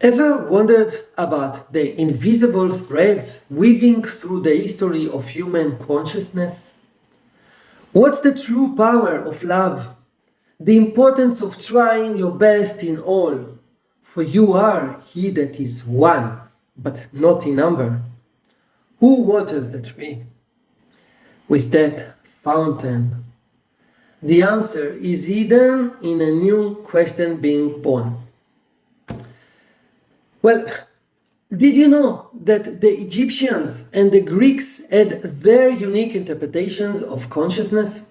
Ever wondered about the invisible threads weaving through the history of human consciousness? What's the true power of love? The importance of trying your best in all, for you are he that is one, but not in number. Who waters the tree? With that fountain. The answer is hidden in a new question being born. Well, did you know that the Egyptians and the Greeks had their unique interpretations of consciousness?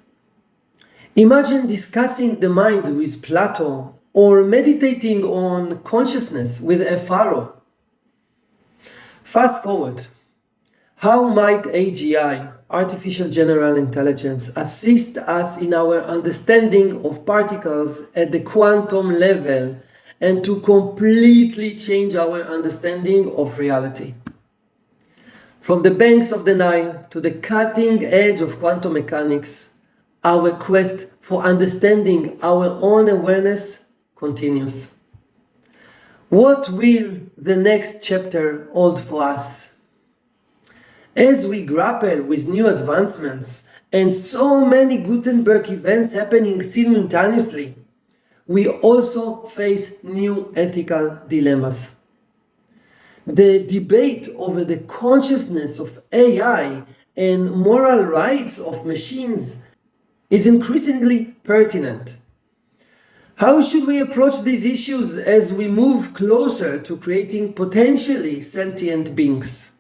Imagine discussing the mind with Plato or meditating on consciousness with a pharaoh. Fast forward. How might AGI, artificial general intelligence, assist us in our understanding of particles at the quantum level and to completely change our understanding of reality? From the banks of the Nile to the cutting edge of quantum mechanics, our quest for understanding our own awareness continues. What will the next chapter hold for us? As we grapple with new advancements and so many Gutenberg events happening simultaneously, we also face new ethical dilemmas. The debate over the consciousness of AI and moral rights of machines is increasingly pertinent. How should we approach these issues as we move closer to creating potentially sentient beings?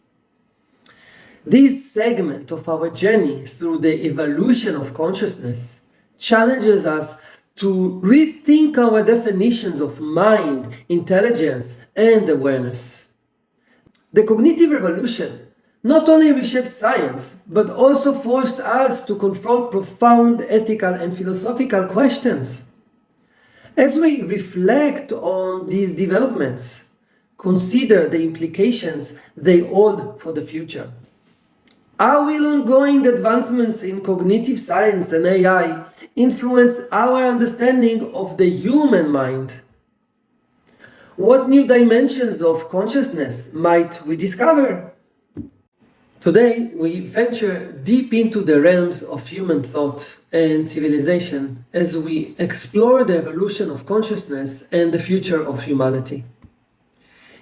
This segment of our journey through the evolution of consciousness challenges us to rethink our definitions of mind, intelligence, and awareness. The cognitive revolution not only reshaped science, but also forced us to confront profound ethical and philosophical questions. As we reflect on these developments, consider the implications they hold for the future. How will ongoing advancements in cognitive science and AI influence our understanding of the human mind? What new dimensions of consciousness might we discover? Today, we venture deep into the realms of human thought and civilization as we explore the evolution of consciousness and the future of humanity.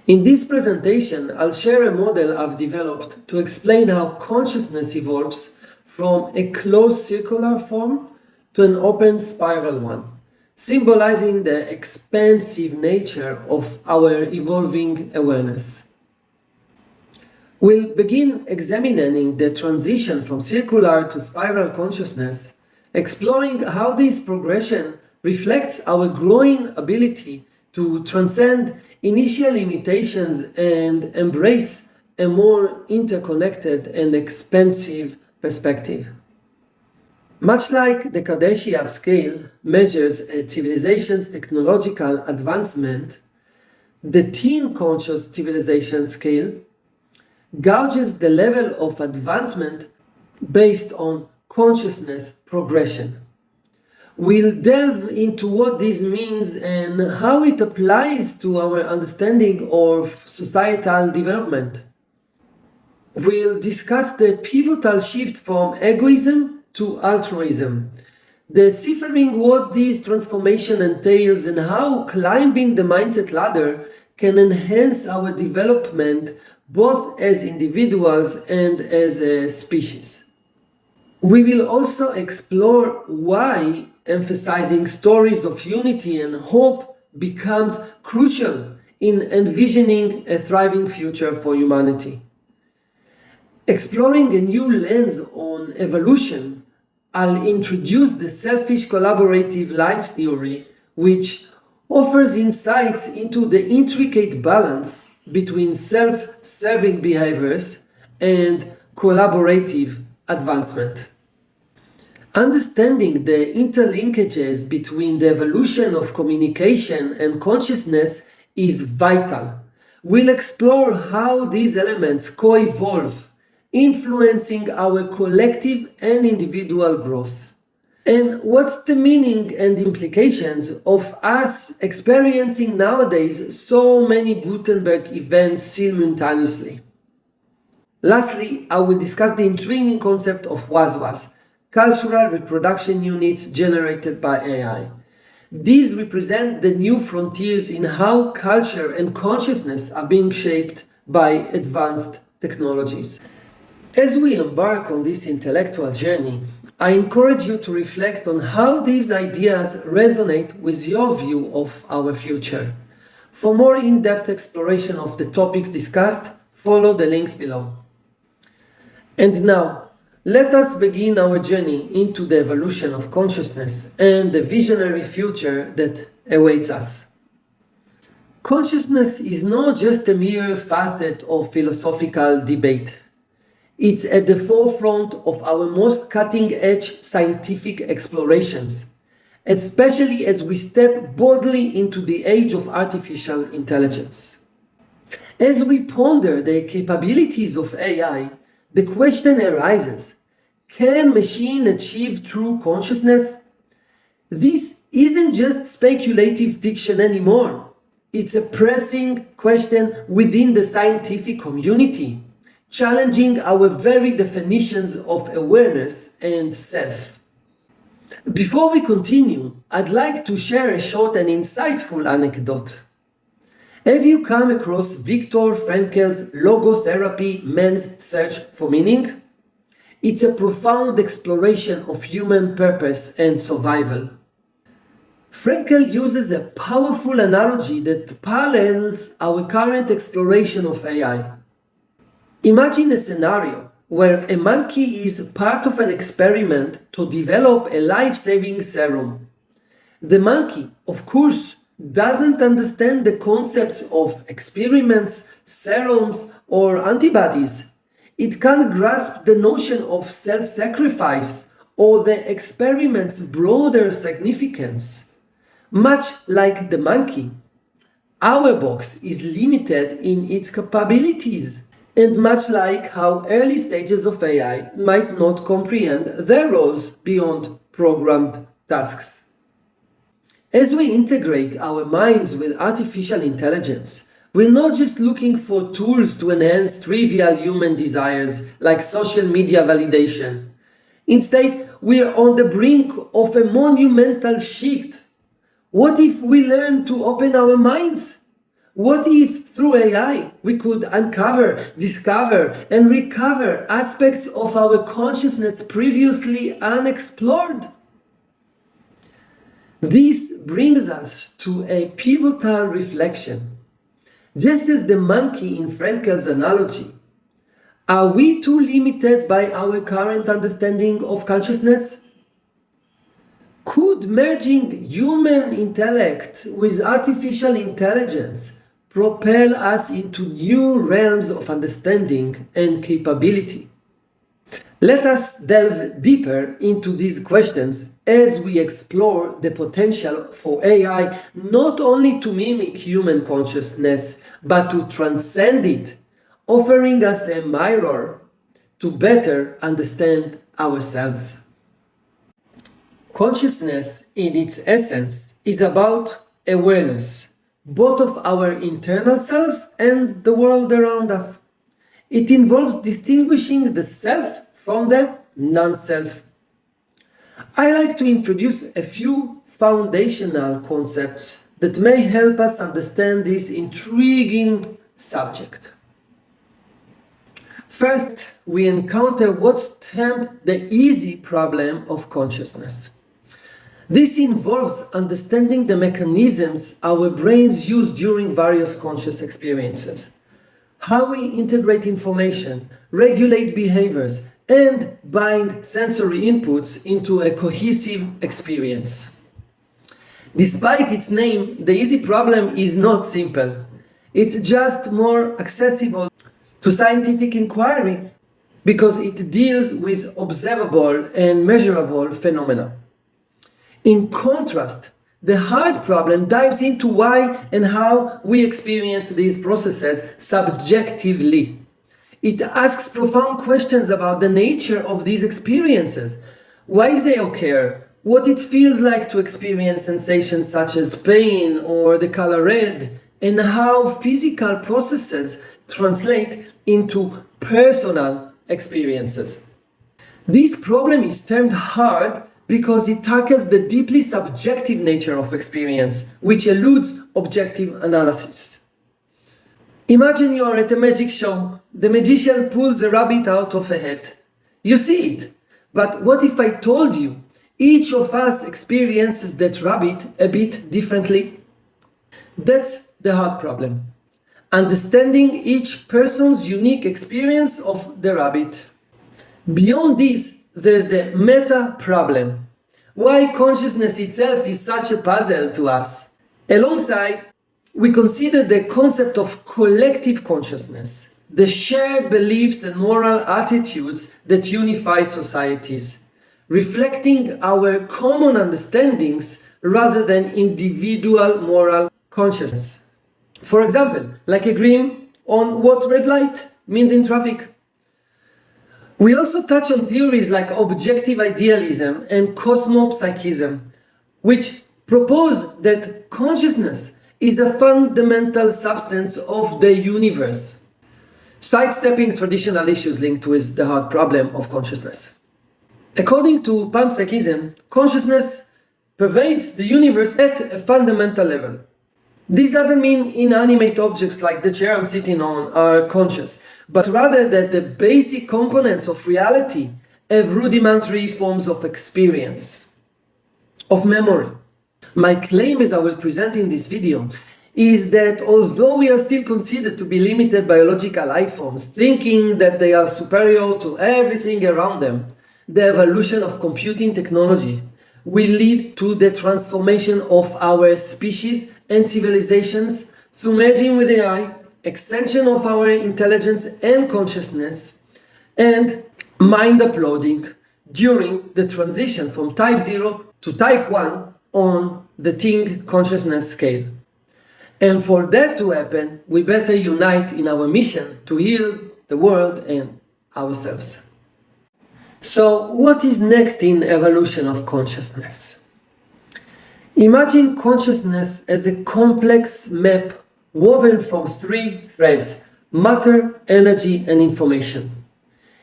In this presentation, I'll share a model I've developed to explain how consciousness evolves from a closed circular form to an open spiral one, symbolizing the expansive nature of our evolving awareness. We'll begin examining the transition from circular to spiral consciousness, exploring how this progression reflects our growing ability to transcend initial limitations and embrace a more interconnected and expansive perspective. Much like the Kardashev scale measures a civilization's technological advancement, the teen conscious civilization scale gauges the level of advancement based on consciousness progression. We'll delve into what this means and how it applies to our understanding of societal development. We'll discuss the pivotal shift from egoism to altruism, deciphering what this transformation entails and how climbing the mindset ladder can enhance our development both as individuals and as a species. We will also explore why emphasizing stories of unity and hope becomes crucial in envisioning a thriving future for humanity. Exploring a new lens on evolution, I'll introduce the selfish collaborative life theory, which offers insights into the intricate balance between self-serving behaviors and collaborative advancement. Understanding the interlinkages between the evolution of communication and consciousness is vital. We'll explore how these elements co-evolve, influencing our collective and individual growth. And what's the meaning and implications of us experiencing nowadays so many Gutenberg events simultaneously? Lastly, I will discuss the intriguing concept of WASWAS, cultural reproduction units generated by AI. These represent the new frontiers in how culture and consciousness are being shaped by advanced technologies. As we embark on this intellectual journey, I encourage you to reflect on how these ideas resonate with your view of our future. For more in-depth exploration of the topics discussed, follow the links below. And now, let us begin our journey into the evolution of consciousness and the visionary future that awaits us. Consciousness is not just a mere facet of philosophical debate. It's at the forefront of our most cutting-edge scientific explorations, especially as we step boldly into the age of artificial intelligence. As we ponder the capabilities of AI, the question arises, can machine achieve true consciousness? This isn't just speculative fiction anymore. It's a pressing question within the scientific community, challenging our very definitions of awareness and self. Before we continue, I'd like to share a short and insightful anecdote. Have you come across Viktor Frankl's logotherapy, Man's Search for Meaning? It's a profound exploration of human purpose and survival. Frankl uses a powerful analogy that parallels our current exploration of AI. Imagine a scenario where a monkey is part of an experiment to develop a life-saving serum. The monkey, of course, doesn't understand the concepts of experiments, serums, or antibodies. It can't grasp the notion of self-sacrifice or the experiment's broader significance. Much like the monkey, our box is limited in its capabilities, and much like how early stages of AI might not comprehend their roles beyond programmed tasks. As we integrate our minds with artificial intelligence, we're not just looking for tools to enhance trivial human desires like social media validation. Instead, we're on the brink of a monumental shift. What if we learn to open our minds? What if through AI we could uncover, discover, and recover aspects of our consciousness previously unexplored? This brings us to a pivotal reflection. Just as the monkey in Frankl's analogy, are we too limited by our current understanding of consciousness? Could merging human intellect with artificial intelligence propel us into new realms of understanding and capability? Let us delve deeper into these questions as we explore the potential for AI not only to mimic human consciousness, but to transcend it, offering us a mirror to better understand ourselves. Consciousness, in its essence, is about awareness, both of our internal selves and the world around us. It involves distinguishing the self from the non-self. I like to introduce a few foundational concepts that may help us understand this intriguing subject. First, we encounter what's termed the easy problem of consciousness. This involves understanding the mechanisms our brains use during various conscious experiences, how we integrate information, regulate behaviors, and bind sensory inputs into a cohesive experience. Despite its name, the easy problem is not simple. It's just more accessible to scientific inquiry because it deals with observable and measurable phenomena. In contrast, the hard problem dives into why and how we experience these processes subjectively. It asks profound questions about the nature of these experiences. Why they occur? what it feels like to experience sensations such as pain or the color red, and how physical processes translate into personal experiences. This problem is termed hard because it tackles the deeply subjective nature of experience, which eludes objective analysis. Imagine you are at a magic show. The magician pulls a rabbit out of a hat. You see it. But what if I told you each of us experiences that rabbit a bit differently? That's the hard problem. Understanding each person's unique experience of the rabbit. Beyond this, there's the meta problem. Why consciousness itself is such a puzzle to us. Alongside, we consider the concept of collective consciousness, the shared beliefs and moral attitudes that unify societies, reflecting our common understandings rather than individual moral consciousness. For example, like agreeing on what red light means in traffic. We also touch on theories like objective idealism and cosmopsychism, which propose that consciousness is a fundamental substance of the universe, sidestepping traditional issues linked with the hard problem of consciousness. According to panpsychism, consciousness pervades the universe at a fundamental level. This doesn't mean inanimate objects like the chair I'm sitting on are conscious, but rather that the basic components of reality have rudimentary forms of experience, of memory. My claim, as I will present in this video, is that although we are still considered to be limited biological life forms, thinking that they are superior to everything around them, the evolution of computing technology will lead to the transformation of our species and civilizations through merging with AI, extension of our intelligence and consciousness, and mind uploading during the transition from type 0 to type 1 on the Ting consciousness scale. And for that to happen, we better unite in our mission to heal the world and ourselves. So, what is next in evolution of consciousness? Imagine consciousness as a complex map woven from three threads: matter, energy, and information.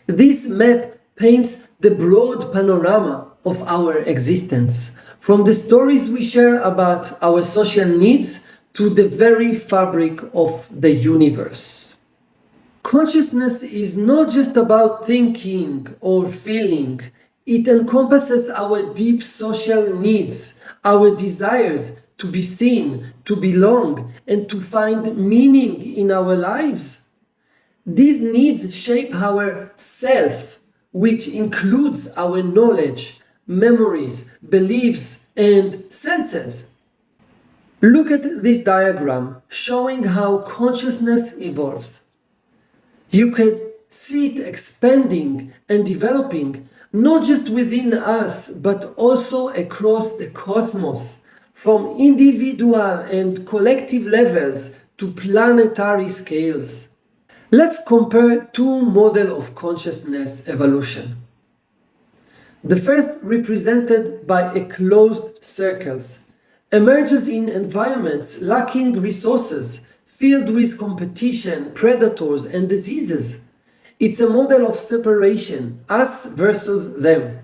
This map paints the broad panorama of our existence, from the stories we share about our social needs to the very fabric of the universe. Consciousness is not just about thinking or feeling. It encompasses our deep social needs, our desires to be seen, to belong, and to find meaning in our lives. These needs shape our self, which includes our knowledge, memories, beliefs, and senses. Look at this diagram showing how consciousness evolves. You can see it expanding and developing not just within us, but also across the cosmos, from individual and collective levels to planetary scales. Let's compare two models of consciousness evolution. The first, represented by a closed circles, emerges in environments lacking resources, filled with competition, predators, and diseases. It's a model of separation, us versus them.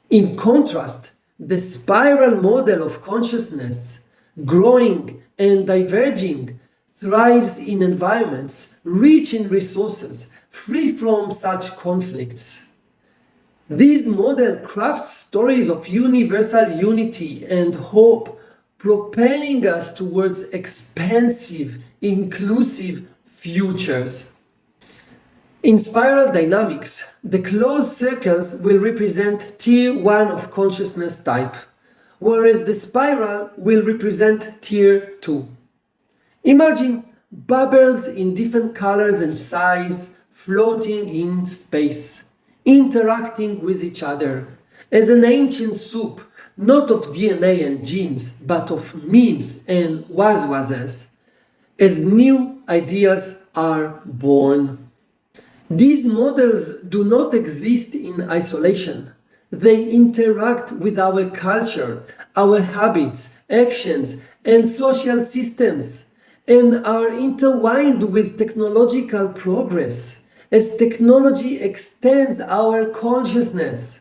In contrast, the spiral model of consciousness, growing and diverging, thrives in environments rich in resources, free from such conflicts. This model crafts stories of universal unity and hope, propelling us towards expansive, inclusive futures. In spiral dynamics, the closed circles will represent tier 1 of consciousness type, whereas the spiral will represent tier 2. Imagine bubbles in different colors and size floating in space, interacting with each other as an ancient soup, not of DNA and genes, but of memes and Ozeozes, as new ideas are born. These models do not exist in isolation. They interact with our culture, our habits, actions, and social systems, and are intertwined with technological progress. As technology extends our consciousness,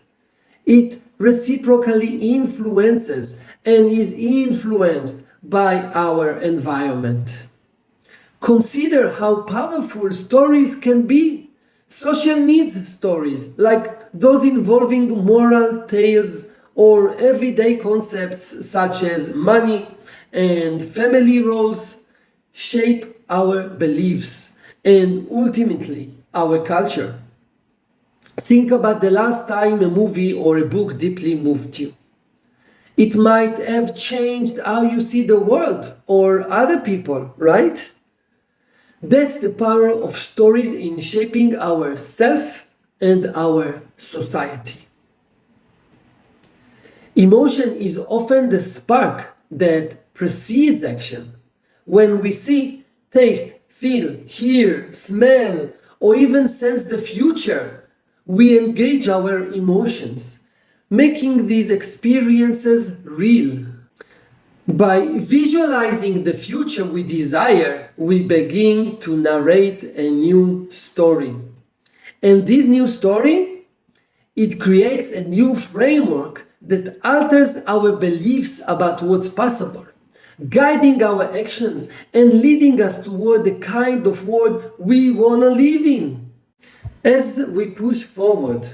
it reciprocally influences and is influenced by our environment. Consider how powerful stories can be. Social needs stories, like those involving moral tales or everyday concepts such as money and family roles, shape our beliefs and ultimately our culture. Think about the last time a movie or a book deeply moved you. It might have changed how you see the world or other people, right? That's the power of stories in shaping our self and our society. Emotion is often the spark that precedes action. When we see, taste, feel, hear, smell, or even sense the future, we engage our emotions, making these experiences real. By visualizing the future we desire, we begin to narrate a new story. And this new story, it creates a new framework that alters our beliefs about what's possible, guiding our actions and leading us toward the kind of world we want to live in. As we push forward,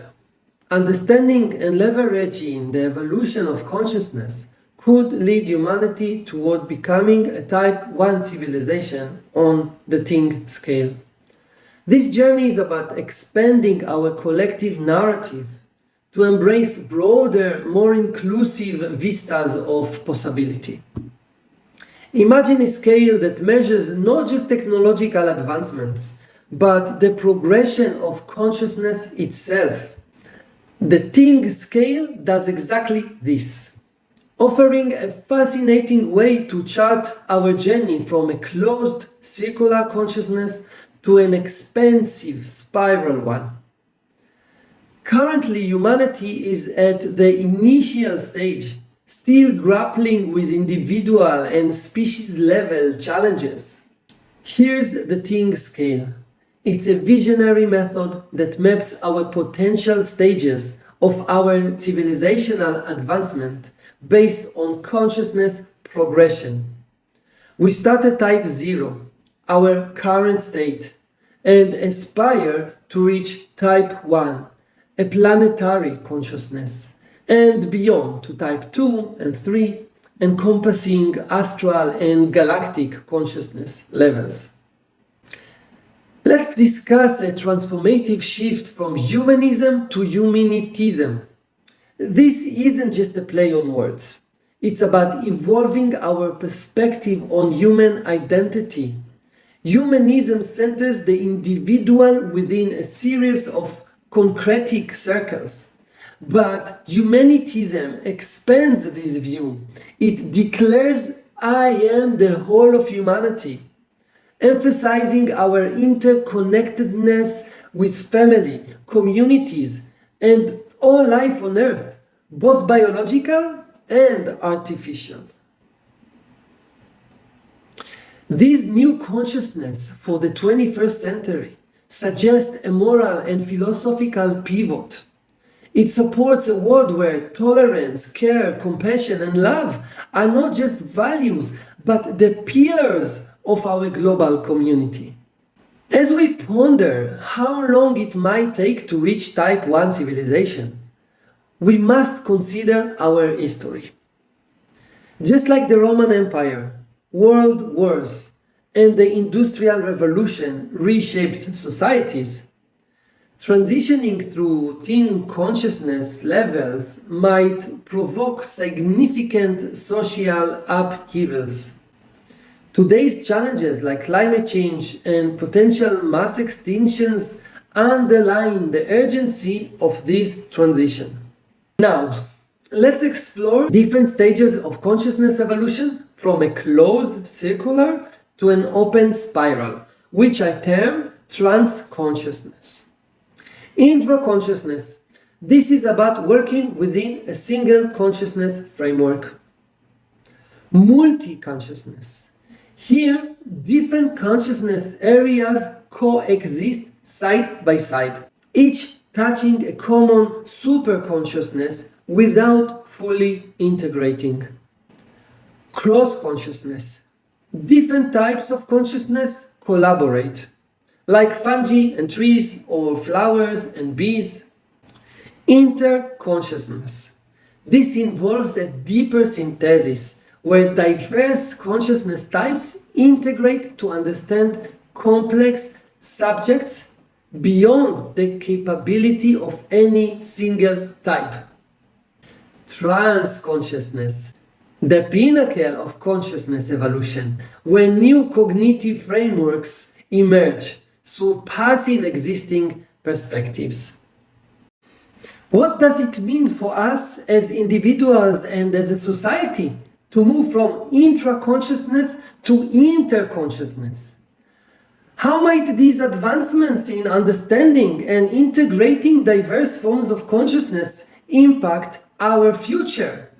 understanding and leveraging the evolution of consciousness could lead humanity toward becoming a Type 1 civilization on the Ting scale. This journey is about expanding our collective narrative to embrace broader, more inclusive vistas of possibility. Imagine a scale that measures not just technological advancements, but the progression of consciousness itself. The Ting scale does exactly this, offering a fascinating way to chart our journey from a closed circular consciousness to an expansive spiral one. Currently, humanity is at the initial stage, still grappling with individual and species level challenges. Here's the Ting scale. It's a visionary method that maps our potential stages of our civilizational advancement based on consciousness progression. We start at Type 0, our current state, and aspire to reach Type 1, a planetary consciousness, and beyond to Type 2 and 3, encompassing astral and galactic consciousness levels. Let's discuss a transformative shift from humanism to humanitism. This isn't just a play on words. It's about evolving our perspective on human identity. Humanism centers the individual within a series of concretic circles. But humanism expands this view. It declares, I am the whole of humanity, emphasizing our interconnectedness with family, communities, and all life on Earth, both biological and artificial. This new consciousness for the 21st century suggests a moral and philosophical pivot. It supports a world where tolerance, care, compassion, and love are not just values, but the pillars of our global community. As we ponder how long it might take to reach Type 1 civilization, we must consider our history. Just like the Roman Empire, world wars, and the Industrial Revolution reshaped societies, transitioning through Ting consciousness levels might provoke significant social upheavals. Today's challenges like climate change and potential mass extinctions underline the urgency of this transition. Now, let's explore different stages of consciousness evolution from a closed circular to an open spiral, which I term trans-consciousness. Infra-consciousness. This is about working within a single consciousness framework. Multi-consciousness. Here, different consciousness areas coexist side by side, each touching a common superconsciousness without fully integrating. Cross-consciousness. Different types of consciousness collaborate, like fungi and trees or flowers and bees. Interconsciousness. This involves a deeper synthesis where diverse consciousness types integrate to understand complex subjects beyond the capability of any single type. Transconsciousness. The pinnacle of consciousness evolution, where new cognitive frameworks emerge, surpassing existing perspectives. What does it mean for us as individuals and as a society to move from intra-consciousness to interconsciousness? How might these advancements in understanding and integrating diverse forms of consciousness impact our future?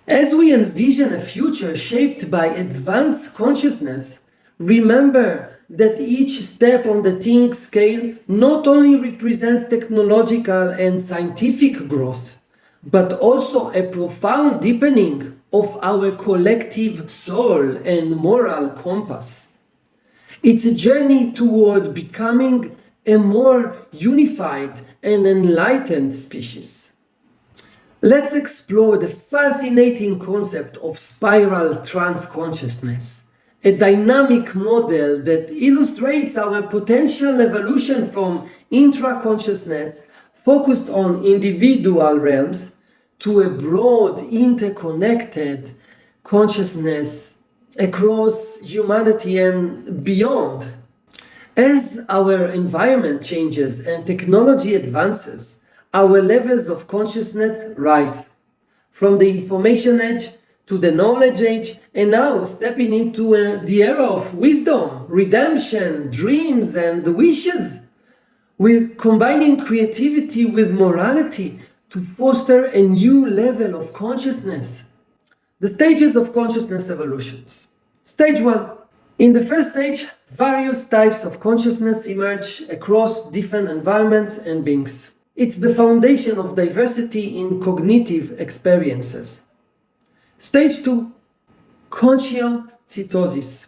As we envision a future shaped by advanced consciousness, remember that each step on the think scale not only represents technological and scientific growth, but also a profound deepening of our collective soul and moral compass. It's a journey toward becoming a more unified and enlightened species. Let's explore the fascinating concept of spiral transconsciousness, a dynamic model that illustrates our potential evolution from intra-consciousness focused on individual realms to a broad, interconnected consciousness across humanity and beyond. As our environment changes and technology advances, our levels of consciousness rise, from the information age to the knowledge age, and now stepping into the era of wisdom, redemption, dreams, and wishes. We're combining creativity with morality to foster a new level of consciousness. The stages of consciousness evolutions. Stage 1. In the first stage, various types of consciousness emerge across different environments and beings. It's the foundation of diversity in cognitive experiences. Stage 2. Consciocytosis.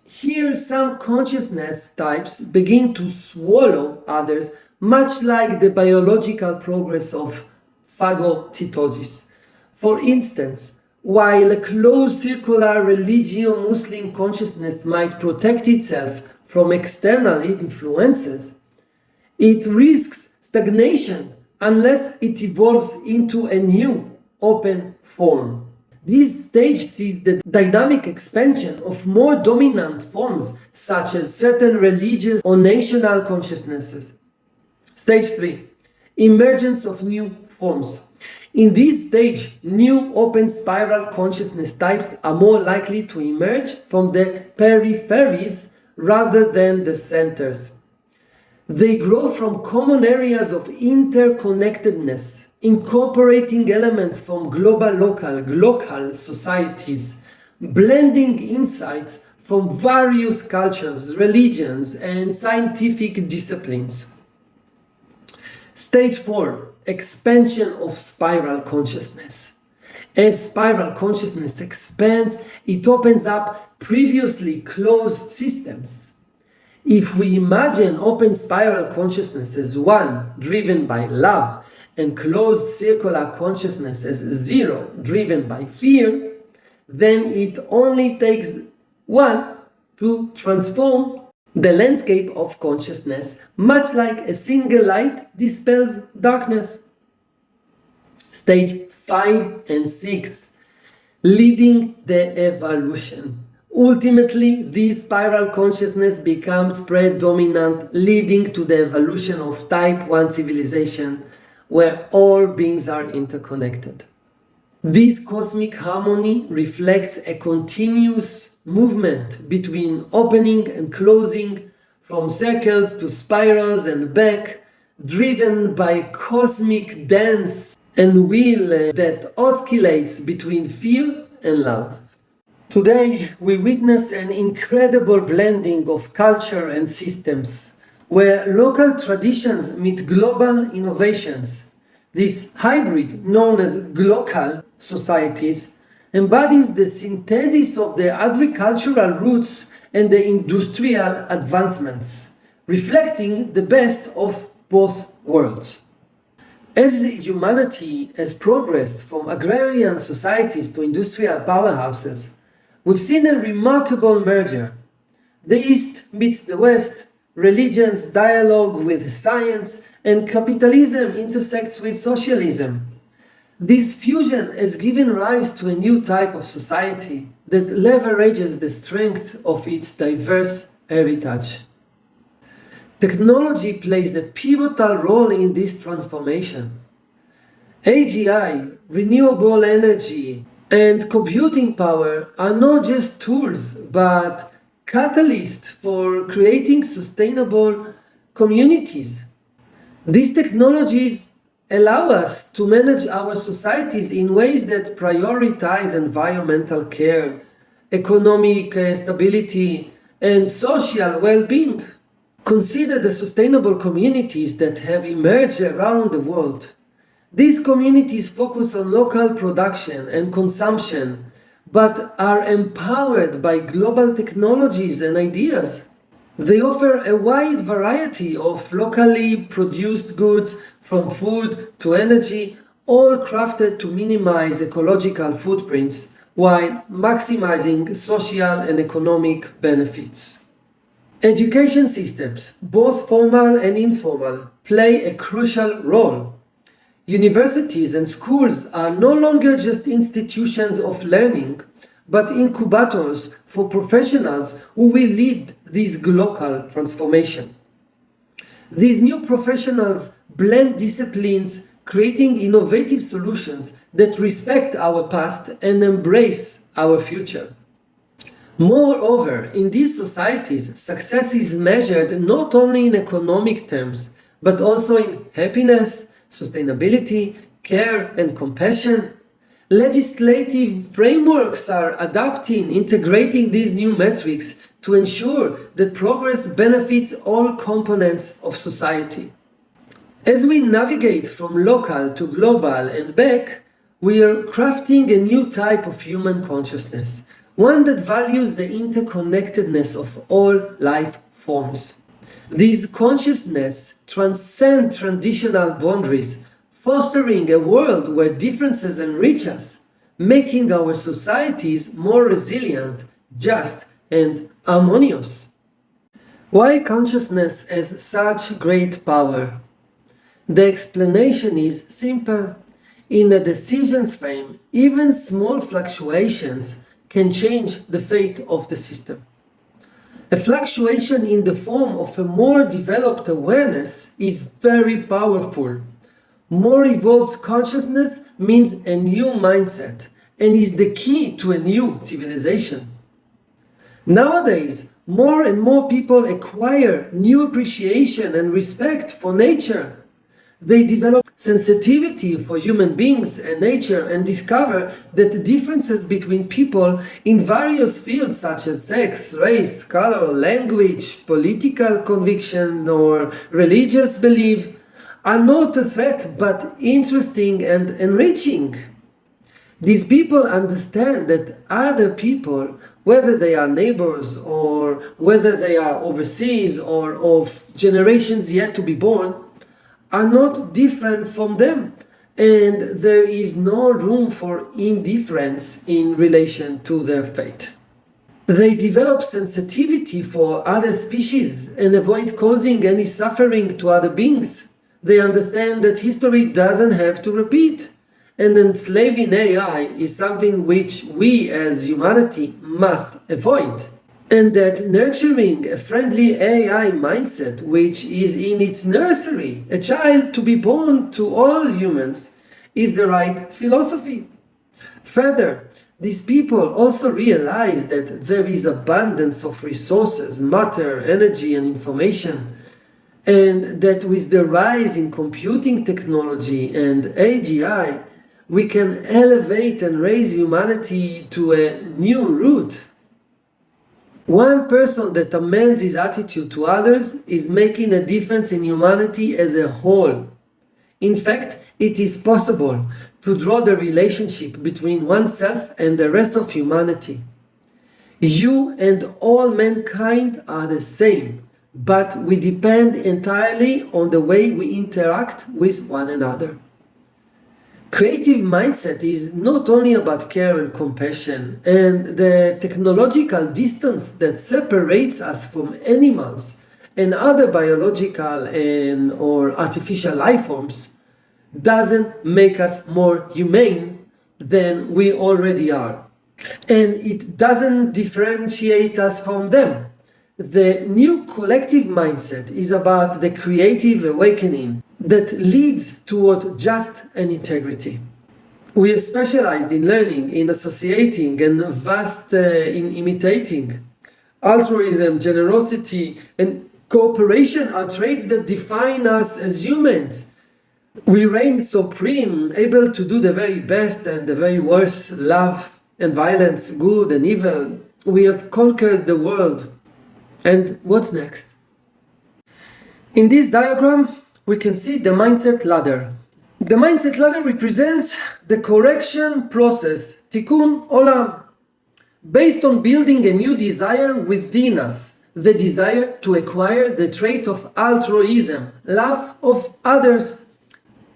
Here, some consciousness types begin to swallow others, much like the biological progress of phagocytosis. For instance, while a closed circular religio-Muslim consciousness might protect itself from external influences, it risks stagnation unless it evolves into a new, open form. This stage sees the dynamic expansion of more dominant forms, such as certain religious or national consciousnesses. Stage 3. Emergence of new forms. In this stage, new open spiral consciousness types are more likely to emerge from the peripheries rather than the centers. They grow from common areas of interconnectedness, incorporating elements from global societies, blending insights from various cultures, religions, and scientific disciplines. Stage 4. Expansion of spiral consciousness. As spiral consciousness expands, it opens up previously closed systems. If we imagine open spiral consciousness as one driven by love and closed circular consciousness as zero driven by fear, then it only takes one to transform the landscape of consciousness, much like a single light dispels darkness. Stage 5 and 6, leading the evolution. Ultimately, this spiral consciousness becomes predominant, leading to the evolution of Type 1 civilization, where all beings are interconnected. This cosmic harmony reflects a continuous movement between opening and closing, from circles to spirals and back, driven by cosmic dance and will that oscillates between fear and love. Today, we witness an incredible blending of culture and systems, where local traditions meet global innovations. This hybrid, known as glocal societies, embodies the synthesis of the agricultural roots and the industrial advancements, reflecting the best of both worlds. As humanity has progressed from agrarian societies to industrial powerhouses, we've seen a remarkable merger. The East meets the West, religions dialogue with science, and capitalism intersects with socialism. This fusion has given rise to a new type of society that leverages the strength of its diverse heritage. Technology plays a pivotal role in this transformation. AGI, renewable energy, and computing power are not just tools, but catalysts for creating sustainable communities. These technologies allow us to manage our societies in ways that prioritize environmental care, economic stability, and social well-being. Consider the sustainable communities that have emerged around the world. These communities focus on local production and consumption, but are empowered by global technologies and ideas. They offer a wide variety of locally produced goods, from food to energy, all crafted to minimize ecological footprints while maximizing social and economic benefits. Education systems, both formal and informal, play a crucial role. Universities and schools are no longer just institutions of learning, but incubators for professionals who will lead this global transformation. These new professionals blend disciplines, creating innovative solutions that respect our past and embrace our future. Moreover, in these societies, success is measured not only in economic terms, but also in happiness, sustainability, care, and compassion. Legislative frameworks are adapting, integrating these new metrics to ensure that progress benefits all components of society. As we navigate from local to global and back, we are crafting a new type of human consciousness, one that values the interconnectedness of all life forms. This consciousness transcends traditional boundaries, fostering a world where differences enrich us, making our societies more resilient, just, and harmonious. Why consciousness has such great power? The explanation is simple. In a decisions frame, even small fluctuations can change the fate of the system. A fluctuation in the form of a more developed awareness is very powerful. More evolved consciousness means a new mindset and is the key to a new civilization. Nowadays, more and more people acquire new appreciation and respect for nature. They develop sensitivity for human beings and nature and discover that the differences between people in various fields such as sex, race, color, language, political conviction, or religious belief are not a threat but interesting and enriching. These people understand that other people, whether they are neighbors or whether they are overseas or of generations yet to be born, are not different from them, and there is no room for indifference in relation to their fate. They develop sensitivity for other species and avoid causing any suffering to other beings. They understand that history doesn't have to repeat, and enslaving AI is something which we as humanity must avoid. And that nurturing a friendly AI mindset, which is in its nursery, a child to be born to all humans, is the right philosophy. Further, these people also realize that there is abundance of resources, matter, energy, and information, and that with the rise in computing technology and AGI, we can elevate and raise humanity to a new route. One person that amends his attitude to others is making a difference in humanity as a whole. In fact, it is possible to draw the relationship between oneself and the rest of humanity. You and all mankind are the same, but we depend entirely on the way we interact with one another. Creative mindset is not only about care and compassion, and the technological distance that separates us from animals and other biological or artificial life forms doesn't make us more humane than we already are. And it doesn't differentiate us from them. The new collective mindset is about the creative awakening that leads toward just and integrity. We have specialized in learning, in associating, and vast in imitating. Altruism, generosity, and cooperation are traits that define us as humans. We reign supreme, able to do the very best and the very worst, love and violence, good and evil. We have conquered the world. And what's next? In this diagram, we can see the mindset ladder. The mindset ladder represents the correction process, tikkun olam, based on building a new desire within us, the desire to acquire the trait of altruism, love of others,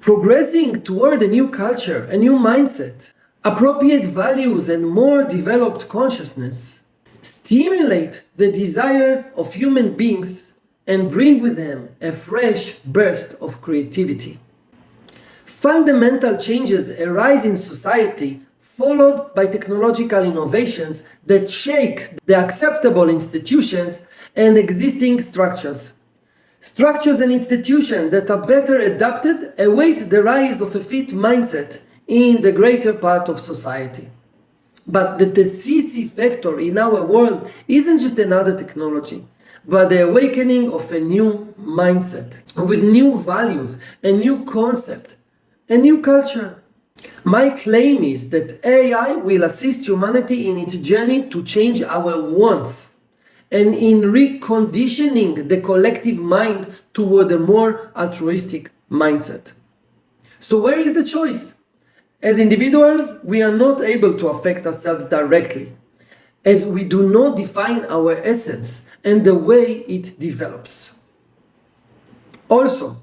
progressing toward a new culture, a new mindset, appropriate values and more developed consciousness, stimulate the desire of human beings and bring with them a fresh burst of creativity. Fundamental changes arise in society, followed by technological innovations that shake the acceptable institutions and existing structures. Structures and institutions that are better adapted await the rise of a fit mindset in the greater part of society. But the decisive factor in our world isn't just another technology, but the awakening of a new mindset with new values, a new concept, a new culture. My claim is that AI will assist humanity in its journey to change our wants and in reconditioning the collective mind toward a more altruistic mindset. So where is the choice? As individuals, we are not able to affect ourselves directly, as we do not define our essence and the way it develops. Also,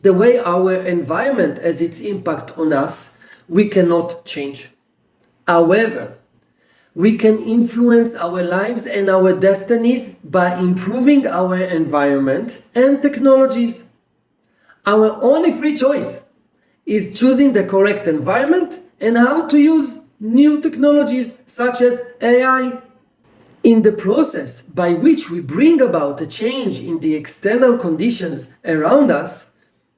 the way our environment has its impact on us, we cannot change. However, we can influence our lives and our destinies by improving our environment and technologies. Our only free choice is choosing the correct environment and how to use new technologies such as AI. In the process by which we bring about a change in the external conditions around us,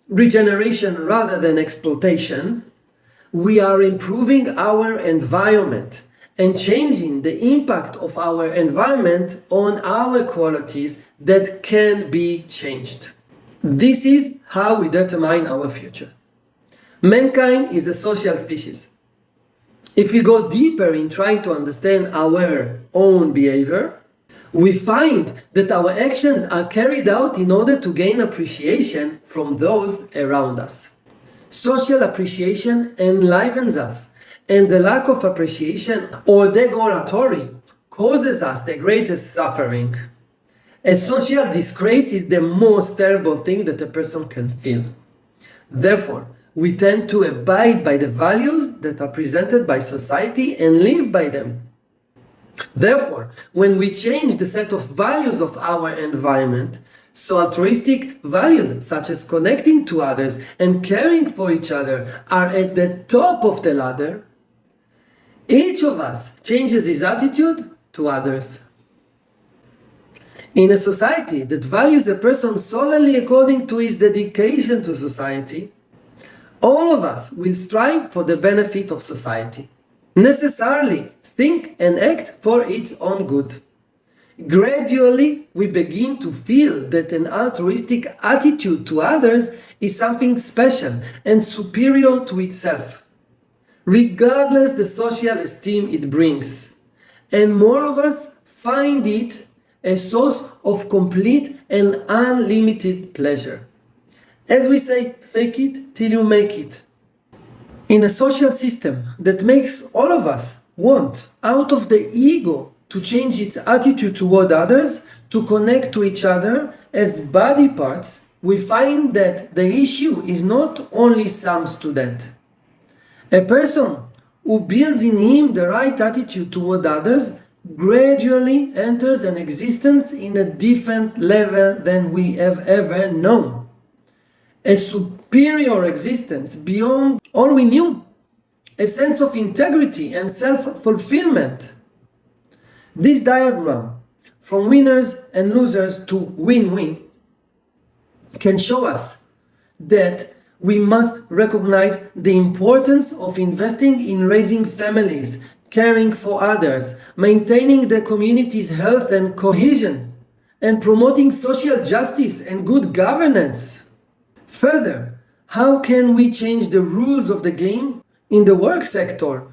regeneration rather than exploitation, we are improving our environment and changing the impact of our environment on our qualities that can be changed. This is how we determine our future. Mankind is a social species. If we go deeper in trying to understand our own behavior, we find that our actions are carried out in order to gain appreciation from those around us. Social appreciation enlivens us, and the lack of appreciation or degradatory causes us the greatest suffering. A social disgrace is the most terrible thing that a person can feel. Therefore, we tend to abide by the values that are presented by society and live by them. Therefore, when we change the set of values of our environment, so altruistic values such as connecting to others and caring for each other are at the top of the ladder, each of us changes his attitude to others. In a society that values a person solely according to his dedication to society, all of us will strive for the benefit of society, necessarily think and act for its own good. Gradually, we begin to feel that an altruistic attitude to others is something special and superior to itself, regardless the social esteem it brings. And more of us find it a source of complete and unlimited pleasure. As we say, fake it till you make it. In a social system that makes all of us want, out of the ego, to change its attitude toward others, to connect to each other as body parts, we find that the issue is not only some student. A person who builds in him the right attitude toward others gradually enters an existence in a different level than we have ever known. A superior existence beyond all we knew. A sense of integrity and self-fulfillment. This diagram, from winners and losers to win-win, can show us that we must recognize the importance of investing in raising families, caring for others, maintaining the community's health and cohesion, and promoting social justice and good governance. Further, how can we change the rules of the game in the work sector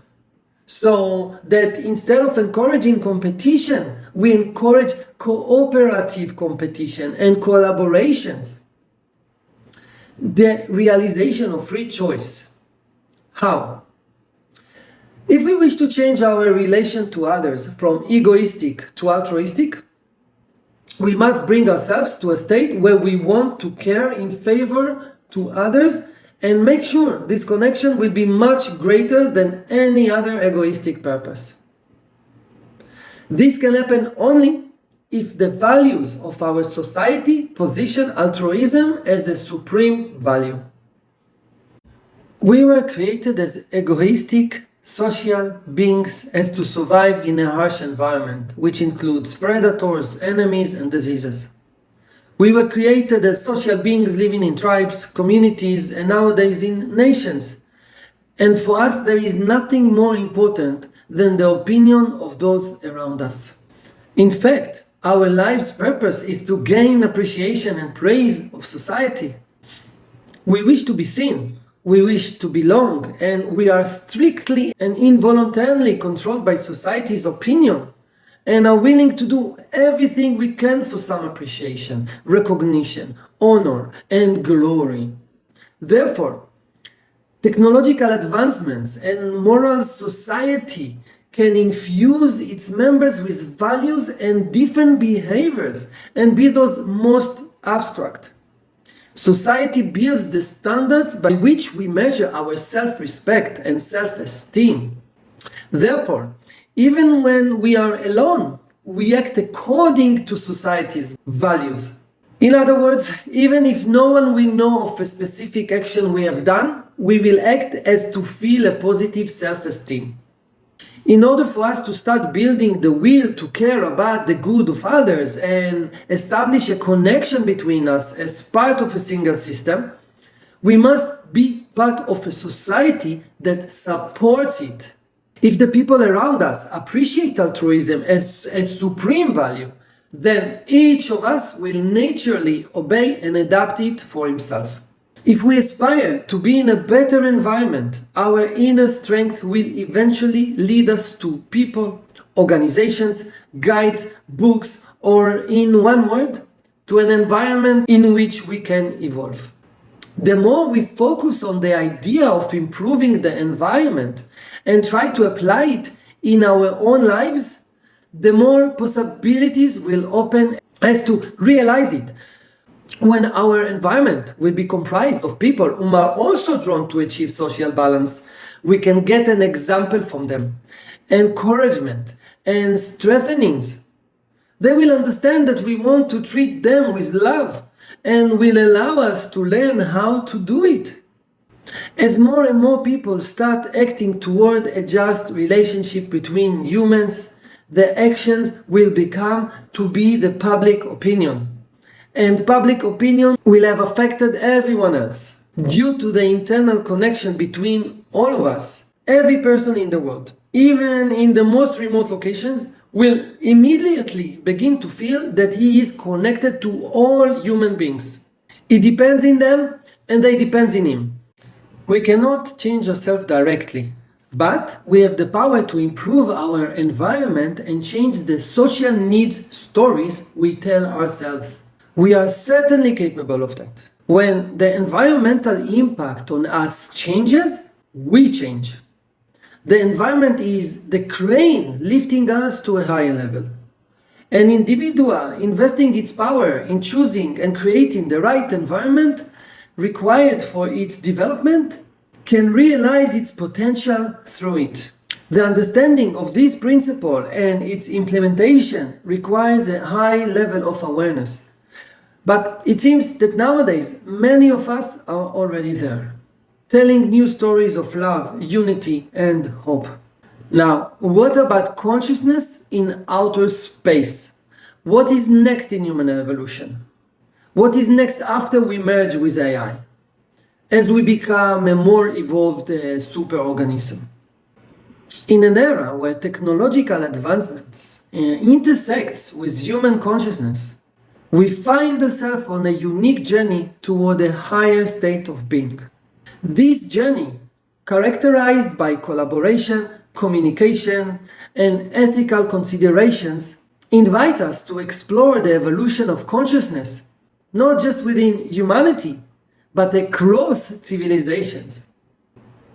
so that instead of encouraging competition, we encourage cooperative competition and collaborations? The realization of free choice. How? If we wish to change our relation to others from egoistic to altruistic, we must bring ourselves to a state where we want to care in favor to others and make sure this connection will be much greater than any other egoistic purpose. This can happen only if the values of our society position altruism as a supreme value. We were created as egoistic social beings as to survive in a harsh environment, which includes predators, enemies, and diseases. We were created as social beings living in tribes, communities, and nowadays in nations. And for us, there is nothing more important than the opinion of those around us. In fact, our life's purpose is to gain appreciation and praise of society. We wish to be seen, we wish to belong, and we are strictly and involuntarily controlled by society's opinion and are willing to do everything we can for some appreciation, recognition, honor, and glory. Therefore, technological advancements and moral society can infuse its members with values and different behaviors and be those most abstract. Society builds the standards by which we measure our self-respect and self-esteem. Therefore, even when we are alone, we act according to society's values. In other words, even if no one will know of a specific action we have done, we will act as to feel a positive self-esteem. In order for us to start building the will to care about the good of others and establish a connection between us as part of a single system, we must be part of a society that supports it. If the people around us appreciate altruism as a supreme value, then each of us will naturally obey and adapt it for himself. If we aspire to be in a better environment, our inner strength will eventually lead us to people, organizations, guides, books, or in one word, to an environment in which we can evolve. The more we focus on the idea of improving the environment and try to apply it in our own lives, the more possibilities will open as to realize it. When our environment will be comprised of people who are also drawn to achieve social balance, we can get an example from them, encouragement and strengthenings. They will understand that we want to treat them with love and will allow us to learn how to do it. As more and more people start acting toward a just relationship between humans, the actions will become to be the public opinion. And public opinion will have affected everyone else. Due to the internal connection between all of us, every person in the world, even in the most remote locations, will immediately begin to feel that he is connected to all human beings. He depends in them and they depend in him. We cannot change ourselves directly, but we have the power to improve our environment and change the social needs stories we tell ourselves. We are certainly capable of that. When the environmental impact on us changes, we change. The environment is the crane lifting us to a higher level. An individual investing its power in choosing and creating the right environment required for its development can realize its potential through it. The understanding of this principle and its implementation requires a high level of awareness. But it seems that nowadays many of us are already there, telling new stories of love, unity, and hope. Now, what about consciousness in outer space? What is next in human evolution? What is next after we merge with AI? As we become a more evolved superorganism. In an era where technological advancements intersects with human consciousness, we find ourselves on a unique journey toward a higher state of being. This journey, characterized by collaboration, communication, and ethical considerations, invites us to explore the evolution of consciousness, not just within humanity, but across civilizations.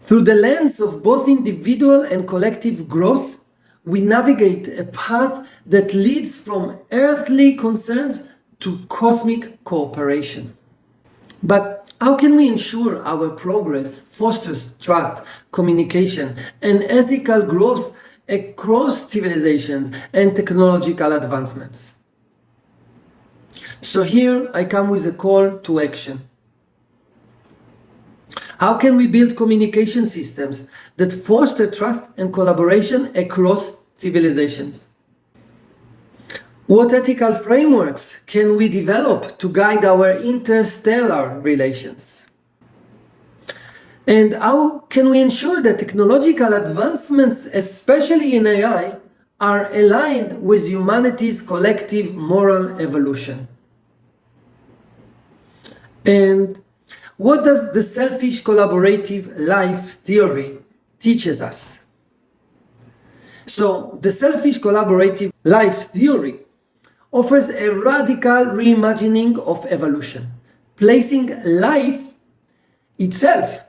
Through the lens of both individual and collective growth, we navigate a path that leads from earthly concerns to cosmic cooperation. But how can we ensure our progress fosters trust, communication, and ethical growth across civilizations and technological advancements? So here I come with a call to action. How can we build communication systems that foster trust and collaboration across civilizations? What ethical frameworks can we develop to guide our interstellar relations? And how can we ensure that technological advancements, especially in AI, are aligned with humanity's collective moral evolution? And what does the selfish collaborative life theory teaches us? So, the selfish collaborative life theory offers a radical reimagining of evolution, placing life itself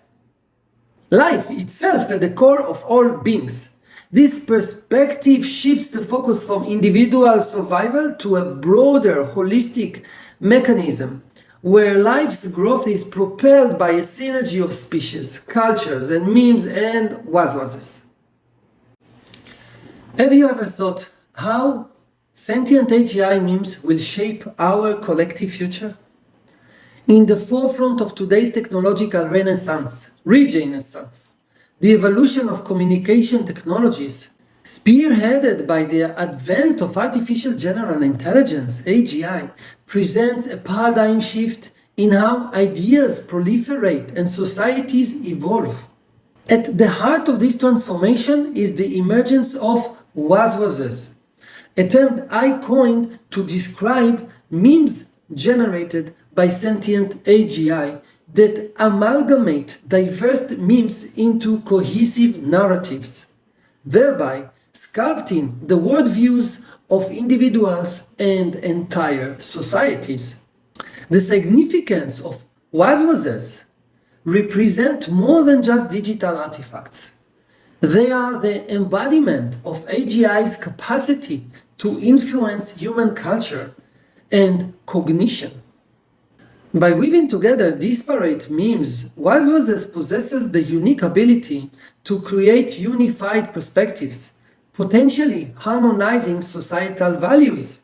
at the core of all beings. This perspective shifts the focus from individual survival to a broader, holistic mechanism where life's growth is propelled by a synergy of species, cultures, and memes and Ozeozes. Have you ever thought how sentient AGI memes will shape our collective future? In the forefront of today's technological renaissance, the evolution of communication technologies, spearheaded by the advent of artificial general intelligence, AGI, presents a paradigm shift in how ideas proliferate and societies evolve. At the heart of this transformation is the emergence of Ozeozes, a term I coined to describe memes generated by sentient AGI that amalgamate diverse memes into cohesive narratives, thereby sculpting the worldviews of individuals and entire societies. The significance of Ozeozes represent more than just digital artifacts. They are the embodiment of AGI's capacity to influence human culture and cognition. By weaving together disparate memes, Ozeozes possesses the unique ability to create unified perspectives, potentially harmonizing societal values.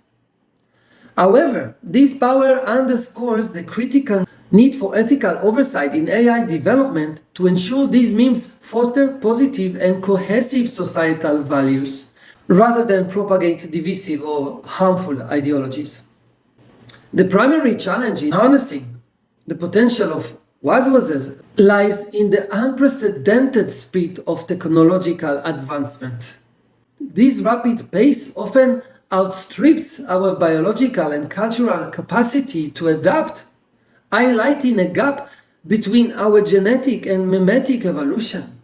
However, this power underscores the critical need for ethical oversight in AI development to ensure these memes foster positive and cohesive societal values, rather than propagate divisive or harmful ideologies. The primary challenge in harnessing the potential of Ozeozes lies in the unprecedented speed of technological advancement. This rapid pace often outstrips our biological and cultural capacity to adapt, highlighting a gap between our genetic and mimetic evolution.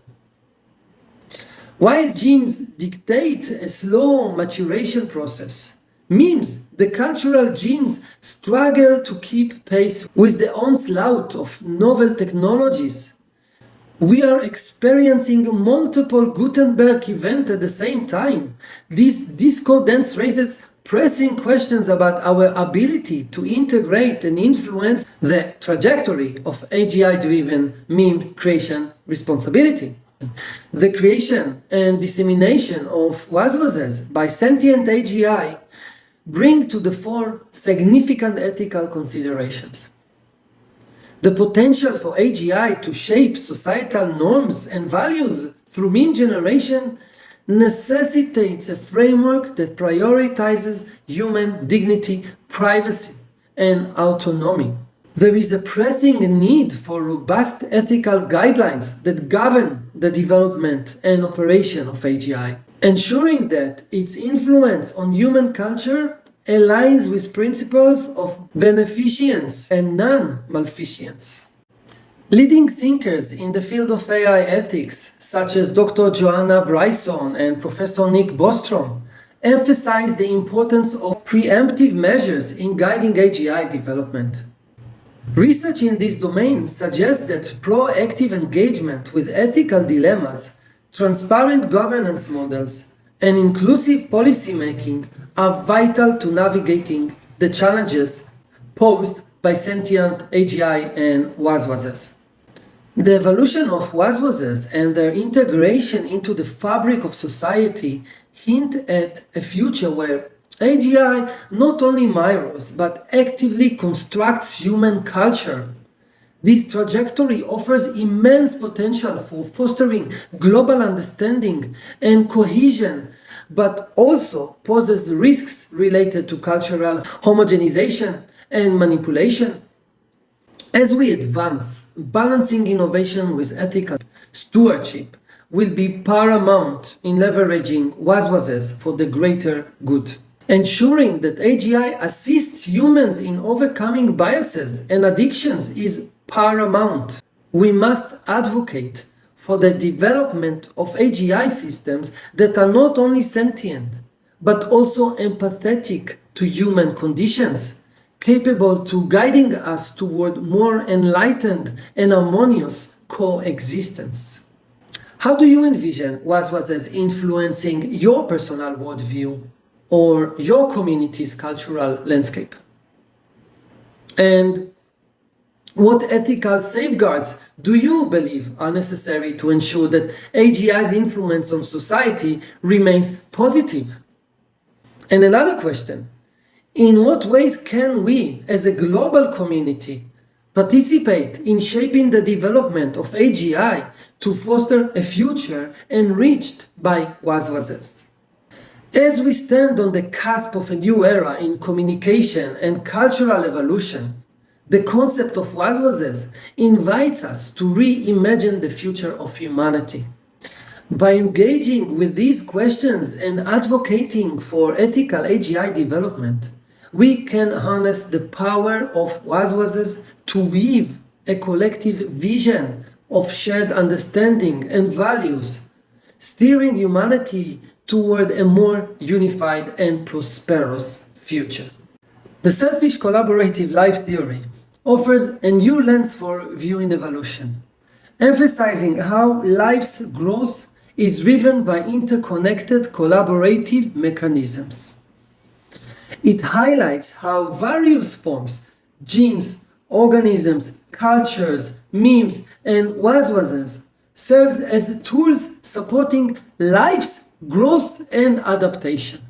While genes dictate a slow maturation process, memes, the cultural genes, struggle to keep pace with the onslaught of novel technologies. We are experiencing multiple Gutenberg events at the same time. This discordance raises pressing questions about our ability to integrate and influence the trajectory of AGI-driven meme creation responsibility. The creation and dissemination of Ozeozes by sentient AGI bring to the fore significant ethical considerations. The potential for AGI to shape societal norms and values through meme generation necessitates a framework that prioritizes human dignity, privacy, and autonomy. There is a pressing need for robust ethical guidelines that govern the development and operation of AGI, ensuring that its influence on human culture aligns with principles of beneficence and non-maleficence. Leading thinkers in the field of AI ethics, such as Dr. Joanna Bryson and Professor Nick Bostrom, emphasize the importance of preemptive measures in guiding AGI development. Research in this domain suggests that proactive engagement with ethical dilemmas, transparent governance models, and inclusive policymaking are vital to navigating the challenges posed by sentient AGI and Ozeozes. The evolution of Ozeozes and their integration into the fabric of society hint at a future where AGI not only mirrors but actively constructs human culture. This trajectory offers immense potential for fostering global understanding and cohesion, but also poses risks related to cultural homogenization and manipulation. As we advance, balancing innovation with ethical stewardship will be paramount in leveraging Ozeozes for the greater good. Ensuring that AGI assists humans in overcoming biases and addictions is paramount. We must advocate for the development of AGI systems that are not only sentient, but also empathetic to human conditions, capable to guiding us toward more enlightened and harmonious coexistence. How do you envision Ozeozes influencing your personal worldview or your community's cultural landscape? And what ethical safeguards do you believe are necessary to ensure that AGI's influence on society remains positive? And another question, in what ways can we, as a global community, participate in shaping the development of AGI to foster a future enriched by Ozeozes? As we stand on the cusp of a new era in communication and cultural evolution, the concept of Ozeozes invites us to reimagine the future of humanity. By engaging with these questions and advocating for ethical AGI development, we can harness the power of Ozeozes to weave a collective vision of shared understanding and values, steering humanity toward a more unified and prosperous future. The selfish collaborative life theory offers a new lens for viewing evolution, emphasizing how life's growth is driven by interconnected collaborative mechanisms. It highlights how various forms, genes, organisms, cultures, memes, and Ozeozes serves as tools supporting life's growth and adaptation.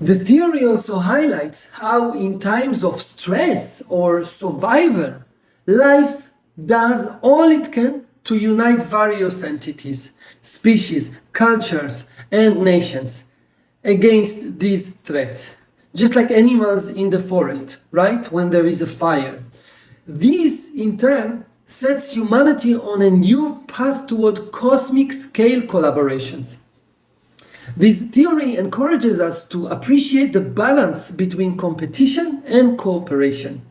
The theory also highlights how in times of stress or survival, life does all it can to unite various entities, species, cultures, and nations against these threats. Just like animals in the forest, right? When there is a fire. These, in turn, sets humanity on a new path toward cosmic scale collaborations. This theory encourages us to appreciate the balance between competition and cooperation,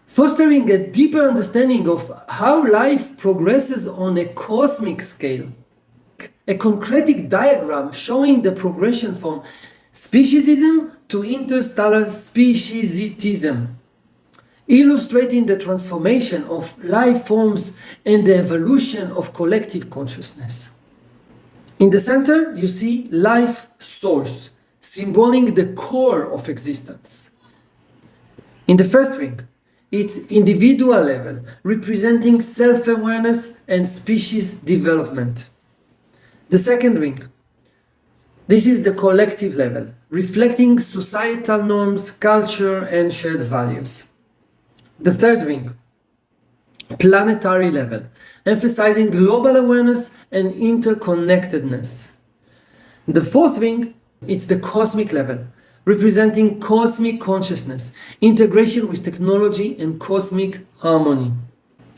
fostering a deeper understanding of how life progresses on a cosmic scale. A concretic diagram showing the progression from speciesism to interstellar speciesitism, illustrating the transformation of life forms and the evolution of collective consciousness. In the center, you see life source, symboling the core of existence. In the first ring, it's individual level, representing self-awareness and species development. The second ring, this is the collective level, reflecting societal norms, culture, and shared values. The third ring, planetary level, emphasizing global awareness and interconnectedness. The fourth ring, it's the cosmic level, representing cosmic consciousness, integration with technology, and cosmic harmony.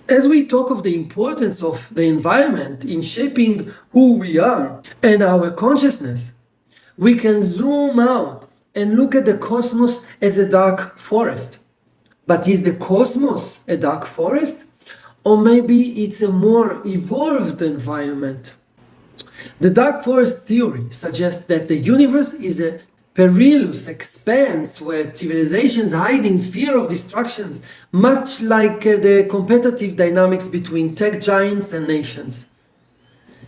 As we talk of the importance of the environment in shaping who we are and our consciousness, we can zoom out and look at the cosmos as a dark forest. But is the cosmos a dark forest? Or maybe it's a more evolved environment? The dark forest theory suggests that the universe is a perilous expanse where civilizations hide in fear of destructions, much like the competitive dynamics between tech giants and nations.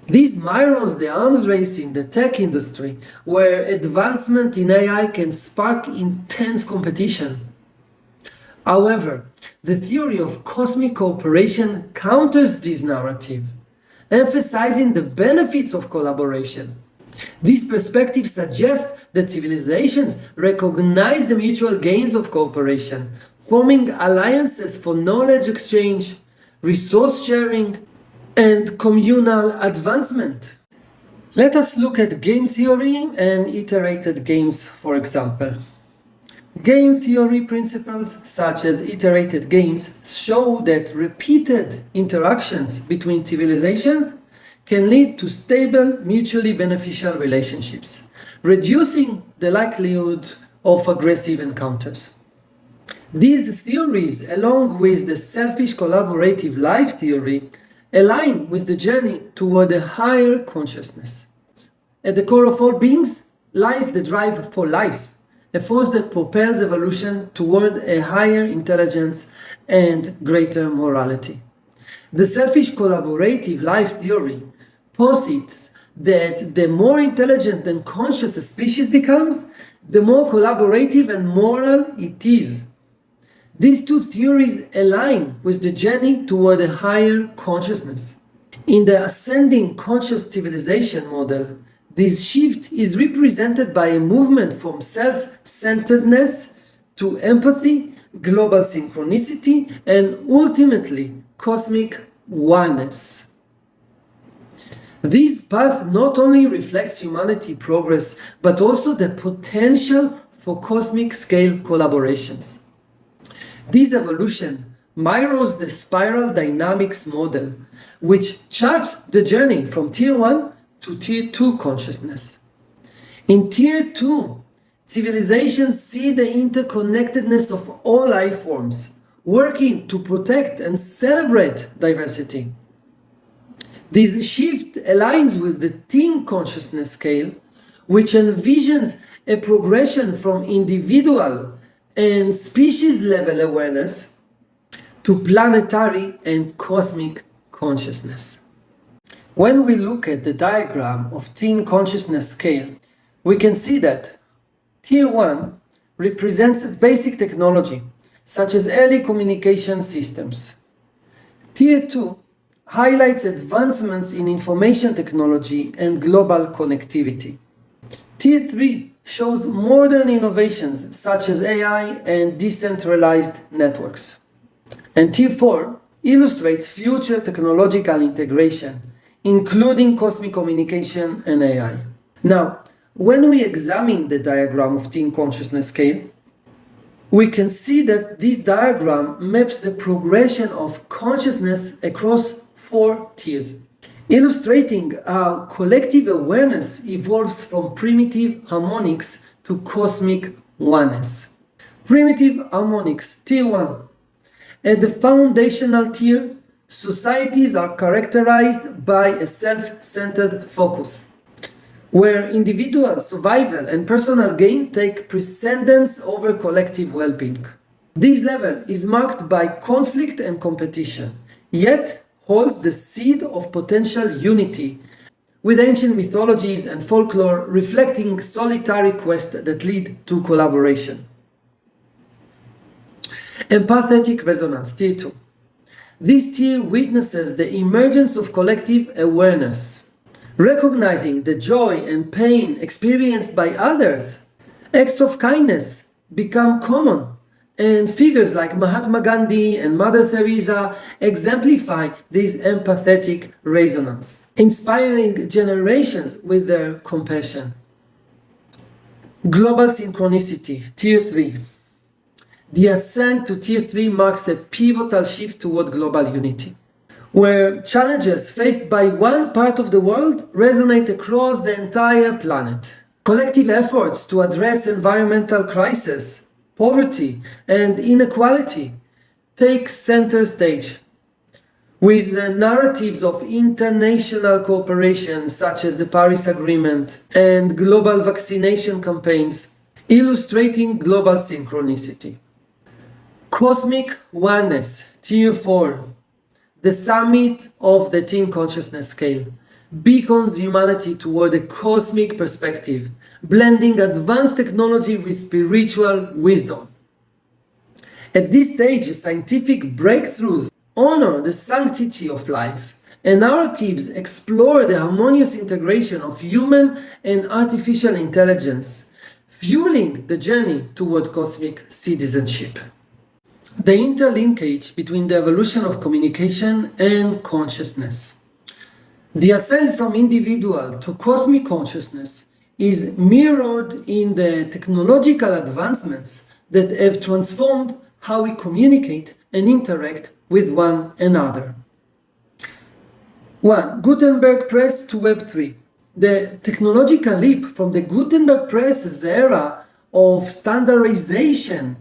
This mirrors the arms race in the tech industry, where advancement in AI can spark intense competition. However, the theory of cosmic cooperation counters this narrative, emphasizing the benefits of collaboration. This perspective suggests that civilizations recognize the mutual gains of cooperation, forming alliances for knowledge exchange, resource sharing, and communal advancement. Let us look at game theory and iterated games, for example. Game theory principles such as iterated games show that repeated interactions between civilizations can lead to stable, mutually beneficial relationships, reducing the likelihood of aggressive encounters. These theories, along with the selfish collaborative life theory, align with the journey toward a higher consciousness. At the core of all beings lies the drive for life, a force that propels evolution toward a higher intelligence and greater morality. The selfish collaborative life theory posits that the more intelligent and conscious a species becomes, the more collaborative and moral it is. These two theories align with the journey toward a higher consciousness. In the ascending conscious civilization model, this shift is represented by a movement from self-centeredness to empathy, global synchronicity, and ultimately cosmic oneness. This path not only reflects humanity progress, but also the potential for cosmic scale collaborations. This evolution mirrors the spiral dynamics model, which charts the journey from Tier 1 to Tier 2 consciousness. In Tier 2, civilizations see the interconnectedness of all life forms, working to protect and celebrate diversity. This shift aligns with the teen consciousness scale, which envisions a progression from individual and species-level awareness to planetary and cosmic consciousness. When we look at the diagram of teen consciousness scale, we can see that Tier 1 represents basic technology, such as early communication systems. Tier 2 highlights advancements in information technology and global connectivity. Tier 3 shows modern innovations such as AI and decentralized networks. And Tier 4 illustrates future technological integration, including cosmic communication and AI. Now, when we examine the diagram of teen consciousness scale, We can see that this diagram maps the progression of consciousness across 4 tiers, illustrating how collective awareness evolves from primitive harmonics to cosmic oneness. Primitive harmonics, tier 1. At the foundational tier, societies are characterized by a self-centered focus, where individual survival and personal gain take precedence over collective well-being. This level is marked by conflict and competition, yet holds the seed of potential unity, with ancient mythologies and folklore reflecting solitary quests that lead to collaboration. Empathetic resonance, tier 2. This tier witnesses the emergence of collective awareness, recognizing the joy and pain experienced by others. Acts of kindness become common, and figures like Mahatma Gandhi and Mother Teresa exemplify this empathetic resonance, inspiring generations with their compassion. Global synchronicity, tier 3. The ascent to tier 3 marks a pivotal shift toward global unity, where challenges faced by one part of the world resonate across the entire planet. Collective efforts to address environmental crises, poverty, and inequality take center stage, with narratives of international cooperation such as the Paris Agreement and global vaccination campaigns illustrating global synchronicity. Cosmic Oneness, tier 4. The summit of the Team Consciousness scale beacons humanity toward a cosmic perspective, blending advanced technology with spiritual wisdom. At this stage, scientific breakthroughs honor the sanctity of life, and narratives explore the harmonious integration of human and artificial intelligence, fueling the journey toward cosmic citizenship. The interlinkage between the evolution of communication and consciousness. The ascent from individual to cosmic consciousness is mirrored in the technological advancements that have transformed how we communicate and interact with one another. 1. Gutenberg Press to Web3. The technological leap from the Gutenberg Press's era of standardization,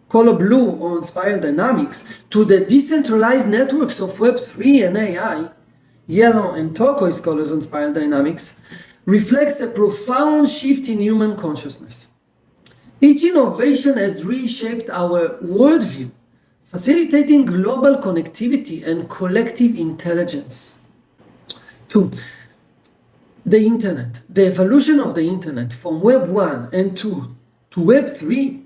color blue on spiral dynamics, to the decentralized networks of Web3 and AI, yellow and turquoise colors on spiral dynamics, reflects a profound shift in human consciousness. Each innovation has reshaped our worldview, facilitating global connectivity and collective intelligence. 2. The Internet. The evolution of the Internet from Web 1 and 2 to Web 3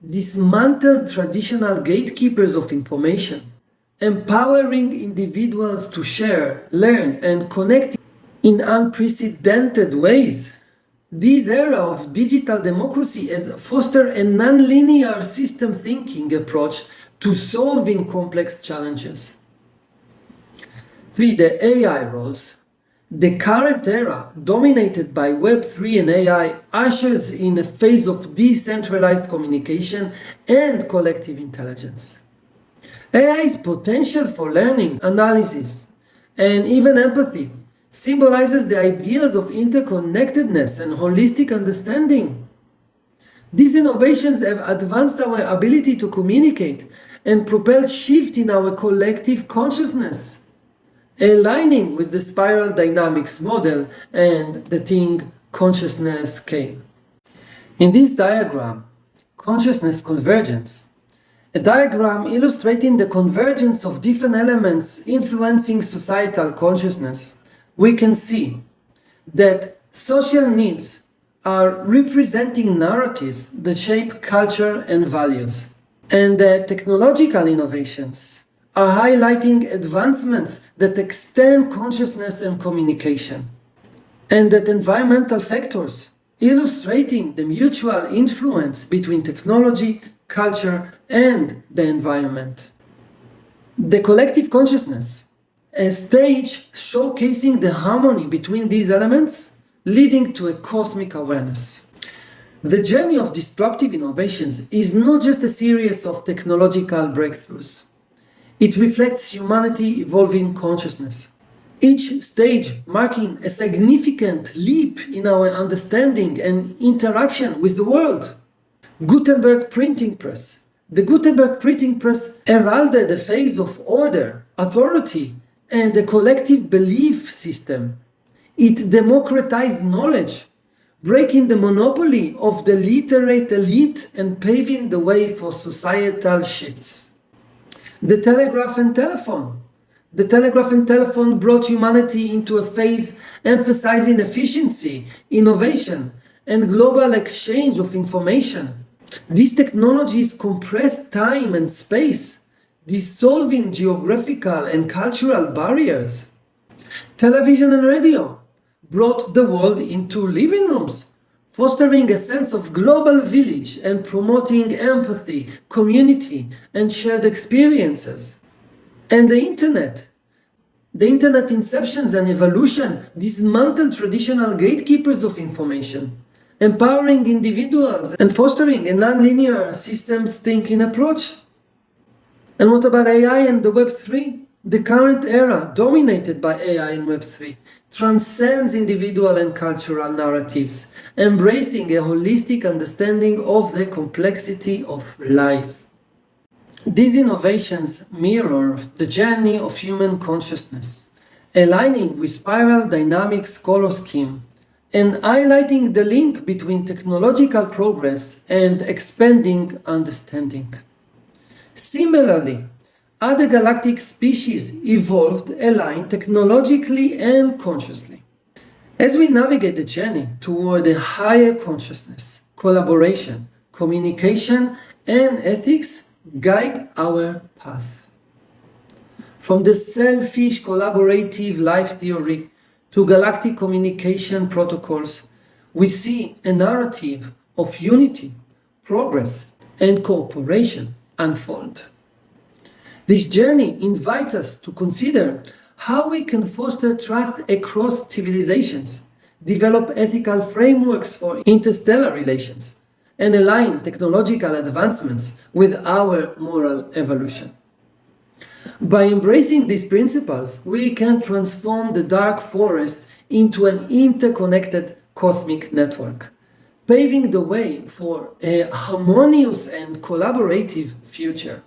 dismantled traditional gatekeepers of information, empowering individuals to share, learn, and connect in unprecedented ways. This era of digital democracy has fostered a nonlinear system thinking approach to solving complex challenges. 3. The AI roles. The current era, dominated by Web3 and AI, ushers in a phase of decentralized communication and collective intelligence. AI's potential for learning, analysis, and even empathy symbolizes the ideals of interconnectedness and holistic understanding. These innovations have advanced our ability to communicate and propelled shift in our collective consciousness, aligning with the spiral dynamics model and the Team Consciousness scale. In this diagram, consciousness convergence, a diagram illustrating the convergence of different elements influencing societal consciousness, we can see that social needs are representing narratives that shape culture and values, and that technological innovations are highlighting advancements that extend consciousness and communication, and that environmental factors illustrating the mutual influence between technology, culture, and the environment. The collective consciousness, a stage showcasing the harmony between these elements, leading to a cosmic awareness. The journey of disruptive innovations is not just a series of technological breakthroughs. It reflects humanity evolving consciousness. Each stage marking a significant leap in our understanding and interaction with the world. Gutenberg Printing Press. The Gutenberg Printing Press heralded a phase of order, authority, and a collective belief system. It democratized knowledge, breaking the monopoly of the literate elite and paving the way for societal shifts. The telegraph and telephone. The telegraph and telephone brought humanity into a phase emphasizing efficiency, innovation, and global exchange of information. These technologies compress time and space, dissolving geographical and cultural barriers. Television and radio brought the world into living rooms, fostering a sense of global village and promoting empathy, community, and shared experiences. And the internet inceptions and evolution dismantled traditional gatekeepers of information, empowering individuals and fostering a nonlinear systems thinking approach. And what about AI and the Web3? The current era, dominated by AI and Web3, transcends individual and cultural narratives, embracing a holistic understanding of the complexity of life. These innovations mirror the journey of human consciousness, aligning with spiral dynamics color scheme and highlighting the link between technological progress and expanding understanding. Similarly, other galactic species evolved aligned technologically and consciously. As we navigate the journey toward a higher consciousness, collaboration, communication, and ethics guide our path. From the selfish collaborative life theory to galactic communication protocols, we see a narrative of unity, progress, and cooperation unfold. This journey invites us to consider how we can foster trust across civilizations, develop ethical frameworks for interstellar relations, and align technological advancements with our moral evolution. By embracing these principles, we can transform the dark forest into an interconnected cosmic network, paving the way for a harmonious and collaborative future.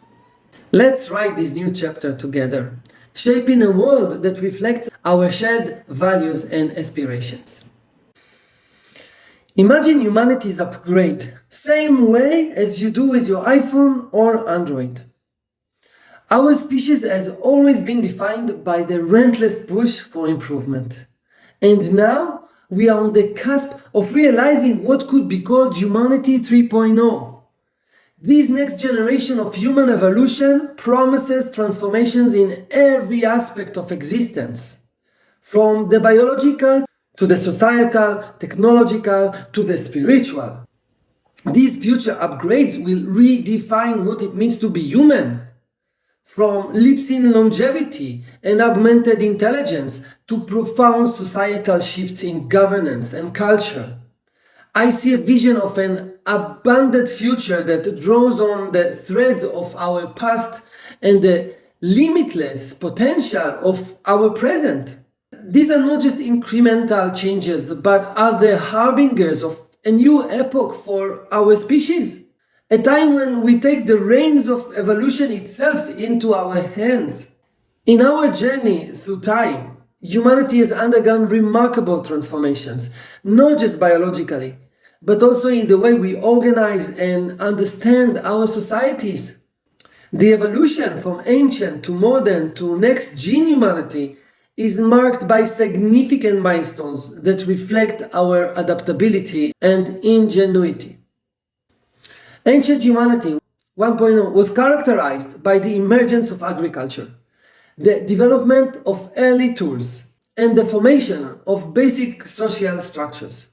Let's write this new chapter together, shaping a world that reflects our shared values and aspirations. Imagine humanity's upgrade, same way as you do with your iPhone or Android. Our species has always been defined by the relentless push for improvement. And now we are on the cusp of realizing what could be called Humanity 3.0. This next generation of human evolution promises transformations in every aspect of existence, from the biological to the societal, technological to the spiritual. These future upgrades will redefine what it means to be human, from leaps in longevity and augmented intelligence to profound societal shifts in governance and culture. I see a vision of an abundant future that draws on the threads of our past and the limitless potential of our present. These are not just incremental changes, but are the harbingers of a new epoch for our species. A time when we take the reins of evolution itself into our hands. In our journey through time, humanity has undergone remarkable transformations, not just biologically, but also in the way we organize and understand our societies. The evolution from ancient to modern to next-gen humanity is marked by significant milestones that reflect our adaptability and ingenuity. Ancient humanity 1.0 was characterized by the emergence of agriculture, the development of early tools, and the formation of basic social structures.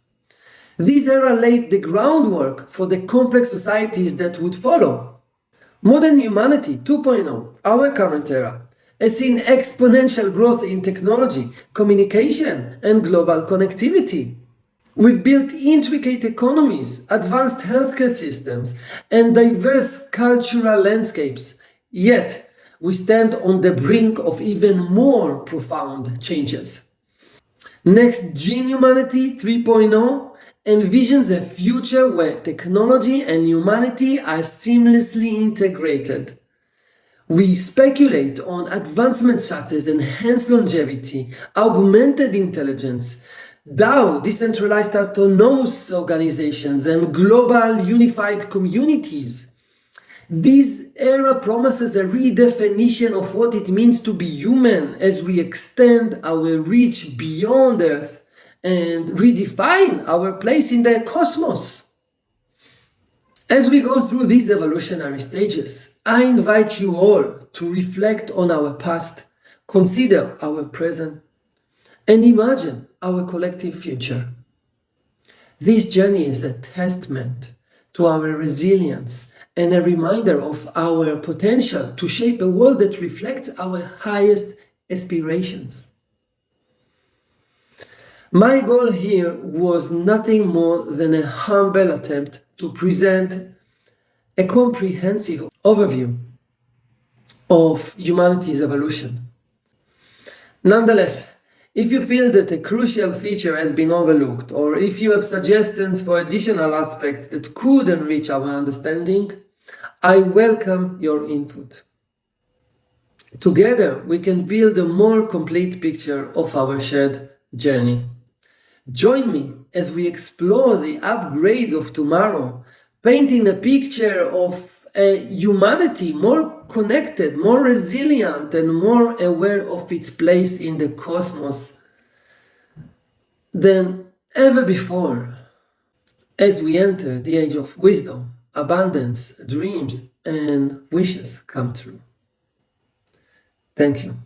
This era laid the groundwork for the complex societies that would follow. Modern humanity 2.0, our current era, has seen exponential growth in technology, communication, and global connectivity. We've built intricate economies, advanced healthcare systems, and diverse cultural landscapes. Yet, we stand on the brink of even more profound changes. Next Gen Humanity 3.0 envisions a future where technology and humanity are seamlessly integrated. We speculate on advancements such as enhanced longevity, augmented intelligence, DAO, decentralized autonomous organizations, and global unified communities. This era promises a redefinition of what it means to be human as we extend our reach beyond Earth and redefine our place in the cosmos. As we go through these evolutionary stages, I invite you all to reflect on our past, consider our present, and imagine our collective future. This journey is a testament to our resilience and a reminder of our potential to shape a world that reflects our highest aspirations. My goal here was nothing more than a humble attempt to present a comprehensive overview of humanity's evolution. Nonetheless, if you feel that a crucial feature has been overlooked, or if you have suggestions for additional aspects that could enrich our understanding, I welcome your input. Together, we can build a more complete picture of our shared journey. Join me as we explore the upgrades of tomorrow, painting a picture of a humanity more connected, more resilient, and more aware of its place in the cosmos than ever before, as we enter the age of wisdom, abundance, dreams, and wishes come true. Thank you.